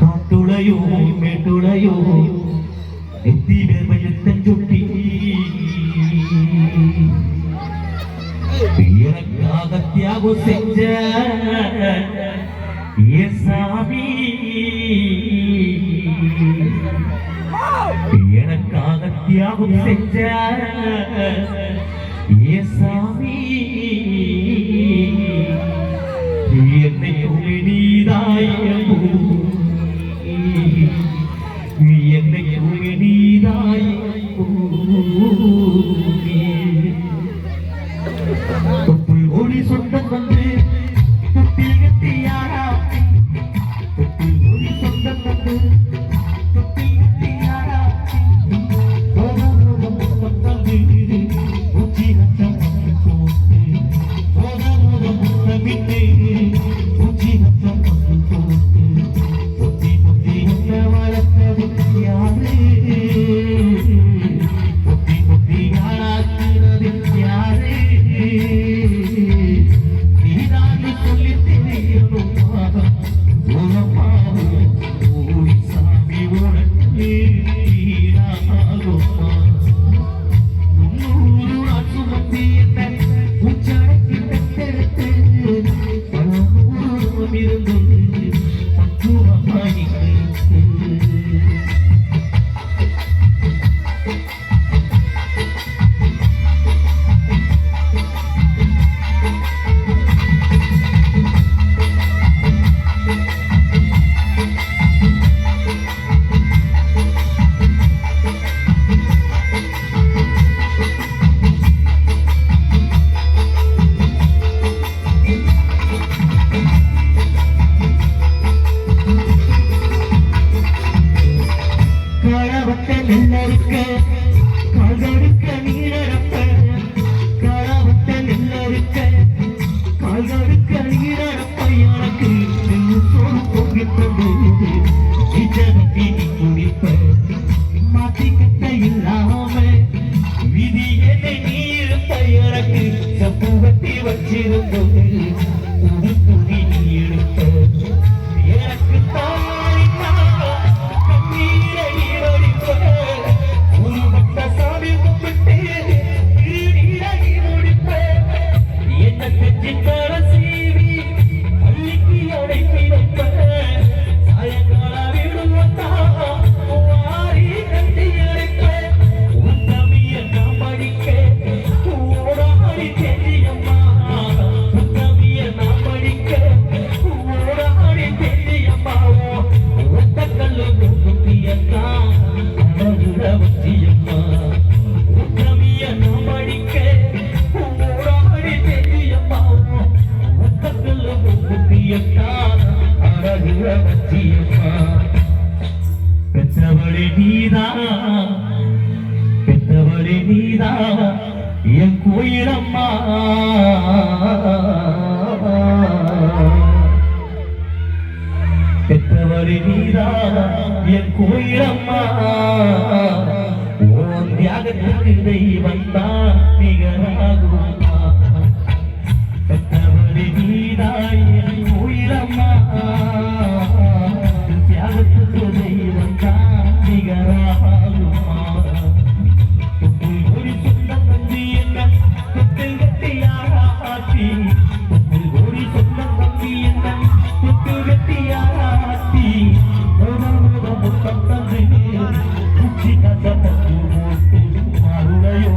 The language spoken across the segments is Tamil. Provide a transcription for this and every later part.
കാട്ടുളയോ മേട്ടുളയോ എത്തിവരുത്തൻ ചുട്ടി எனக்காக தியாகம் செஞ்ச சாமி எனக்காக தியாகம் செஞ்ச சாமி என்னை நீதாய் என்னை நீதாய் ஒளி சொந்தம் வந்து தொட்டில் கட்டியாரா ஒளி சொந்தம் வந்து தொட்டில் கட்டியாரா பெற்றவளே நீதா பெற்றவளே நீதா என் கோயிலம்மா பெற்றவளே நீதா என் கோயிலம்மா ஓன் தியாகத்துக்கு தெய்வம் தான் நிகராகுமா பெற்றவளே நீதா என் கோயிலம்மா தியாகத்துக்கு தெய்வம் தான் நிகராகுமா ஒரு சொந்தம் வந்து என்ன தொட்டில் கட்டியாராட்டி ஒரு சொந்தம் வந்து என்ன தொட்டில் கட்டியாராட்டி முத்தம் தந்து உச்சி கசப்பட்டு அருளையோ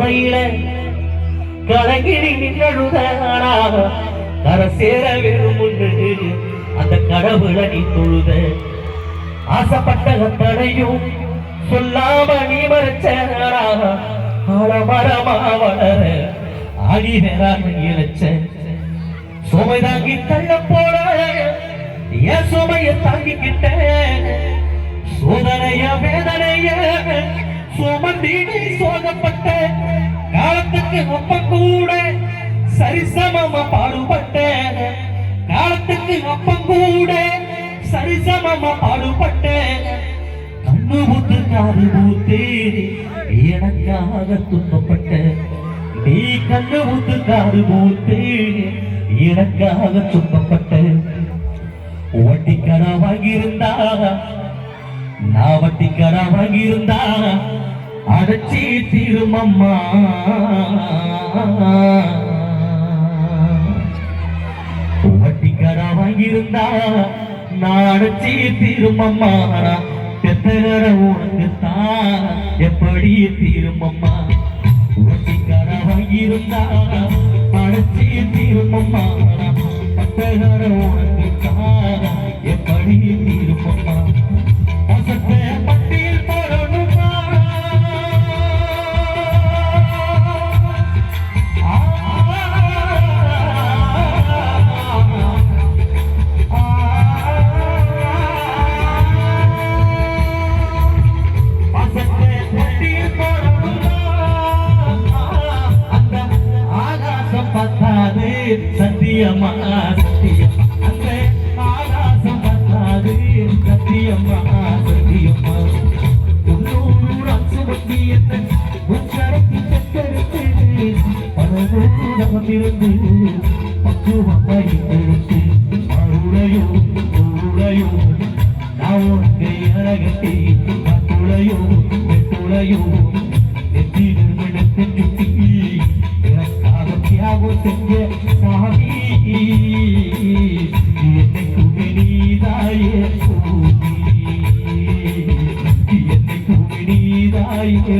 கருவறையில கலங்கிரி நிகழுதானா கரை சேர வெறுமுன்னு அந்த கடவுளை நீ தொழுத ஆசைப்பட்ட கத்தனையும் சொல்லாம நீ மறைச்சானா ஆலமரமா வளர ஆடி வேறாக இழைச்ச சுமை தாங்கி தள்ள போல என் சுமைய தாங்கிக்கிட்ட சோதனைய வேதனைய சுமந்தீடு சோகப்பட்ட காலத்துக்கு அப்ப கூட சரிசமமா பாடுபட்ட காலத்துக்கு அப்ப கூட சரிசமமா பாடுபட்ட கண்ணு ஊத்து காது ஊத்து எனக்காக துன்பப்பட்ட நீ கண்ணு ஊத்து காது ஊத்து எனக்காக துன்பப்பட்ட வட்டிக்கடா வாங்கியிருந்தா நான் வட்டிக்கடா வாங்கியிருந்தா அடைச்சி தீருமம்மா வட்டிக்கடா வாங்கியிருந்தா நான் அடைச்சி தீருமம்மா பெத்தகட உனக்குத்தான் எப்படி தீருமம்மா வட்டிக்கடா வாங்கியிருந்தா அடைச்சி தீருமம்மா பெத்தகட உனக்குத்தான் எப்படி தீருமம்மா பட்டியல் போடணுமா பட்டியல் போடணுமா அந்த ஆகாசம் பத்தாது சத்தியமா சத்தியம் அந்த ஆகாசம் பத்தாது சத்தியமா சத்தியமா உள்ளூர் சுமத்தியத்தை உச்சரத்து பெற்றெடுத்து பலதூரமிருந்து பக்குவமாய் கொடுத்து அருளையோ உருளையோ நான் உனக்கு அழகட்டி கட்டுளையோ வெட்டுளையோ நெற்றிடத்தை சுட்டி எனக்காக தியாகம் செஞ்ச சாமி என்னைக்குமே நீதாயே என்னைக்குமே நீதாயே